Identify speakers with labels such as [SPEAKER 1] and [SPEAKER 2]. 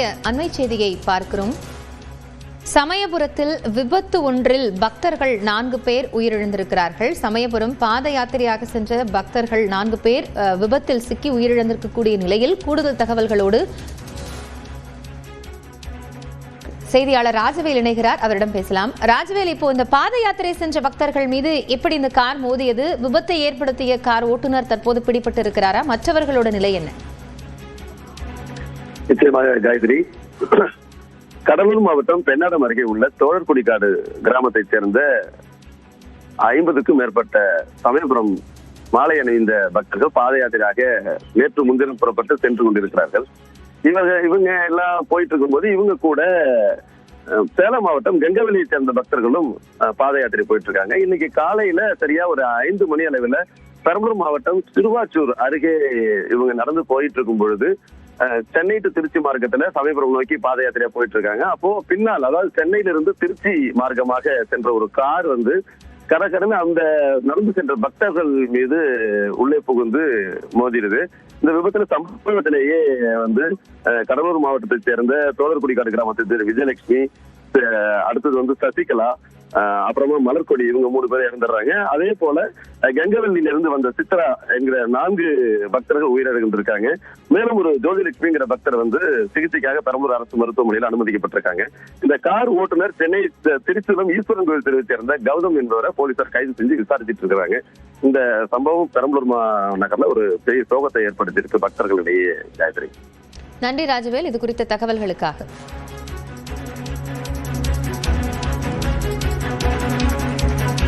[SPEAKER 1] இன்றைய அண்மை செய்தியை பார்க்கிறோம். சமயபுரத்தில் விபத்து ஒன்றில் பக்தர்கள் 4 பேர் உயிரிழந்திருக்கிறார்கள். சமயபுரம் பாத யாத்திரையாக சென்ற பக்தர்கள் 4 பேர் விபத்தில் சிக்கி உயிரிழந்திருக்கக்கூடிய நிலையில் கூடுதல் தகவல்களோடு செய்தியாளர் ராஜவேல் இணைகிறார். அவரிடம் பேசலாம். ராஜவேல், இப்போ இந்த பாத யாத்திரை சென்ற பக்தர்கள் மீது எப்படி இந்த கார் மோதியது? விபத்தை ஏற்படுத்திய கார் ஓட்டுநர் தற்போது பிடிபட்டு இருக்கிறாரா? மற்றவர்களோட நிலை என்ன?
[SPEAKER 2] நிச்சயமாக காயத்ரி, கடலூர் மாவட்டம் பெண்ணாடம் அருகே உள்ள தோழர்குடிக்காடு கிராமத்தைச் சேர்ந்த 50க்கும் மேற்பட்ட சமயபுரம் மாலை அணிந்த பக்தர்கள் பாத யாத்திரையாக நேற்று முன்தினம் புறப்பட்டு சென்று கொண்டிருக்கிறார்கள். இவங்க எல்லாம் போயிட்டு இருக்கும்போது இவங்க கூட சேலம் மாவட்டம் கெங்கவெளியை சேர்ந்த பக்தர்களும் பாத யாத்திரை போயிட்டு இருக்காங்க. இன்னைக்கு காலையில சரியா ஒரு 5 மணி அளவில் பெரம்பலூர் மாவட்டம் திருவாச்சூர் அருகே இவங்க நடந்து போயிட்டு இருக்கும் பொழுது சென்னை டு திருச்சி மார்க்கத்துல சமயபுரம் நோக்கி பாத யாத்திரையா போயிட்டு இருக்காங்க. அப்போ பின்னால், அதாவது சென்னையிலிருந்து திருச்சி மார்க்கமாக சென்ற ஒரு கார் கடற்கடன்னு அந்த நடந்து சென்ற பக்தர்கள் மீது உள்ளே புகுந்து மோதிருது. இந்த விபத்துல சம்பவத்திலேயே கடலூர் மாவட்டத்தை சேர்ந்த தோழர்குடிக்காடு கிராமத்தை சேர்ந்த விஜயலட்சுமி, அடுத்தது சசிகலா, அப்புறமா மலர்கொடி, இவங்க 3 பேர் இறந்துடுறாங்க. அதே போல கெங்கவெளியில இருந்து வந்த சித்ரா என்கிற 4 பக்தர்கள் உயிரிழந்திருக்காங்க. மேலும் ஒரு ஜோதிலட்சுமிங்கிற பக்தர் சிகிச்சைக்காக பெரம்பலூர் அரசு மருத்துவமனையில் அனுமதிக்கப்பட்டிருக்காங்க. இந்த கார் ஓட்டுநர் சென்னை திருச்சிலம் ஈஸ்வரன் கோயில் தெருவை சேர்ந்த கௌதம் என்பவரை போலீசார் கைது செஞ்சு விசாரிச்சுட்டு இருக்கிறாங்க. இந்த சம்பவம் பெரம்பலூர் நகர்ல ஒரு பெரிய சோகத்தை ஏற்படுத்தியிருக்கு பக்தர்களிடையே. காயத்ரி,
[SPEAKER 1] நன்றி ராஜவேல், இது குறித்த தகவல்களுக்காக.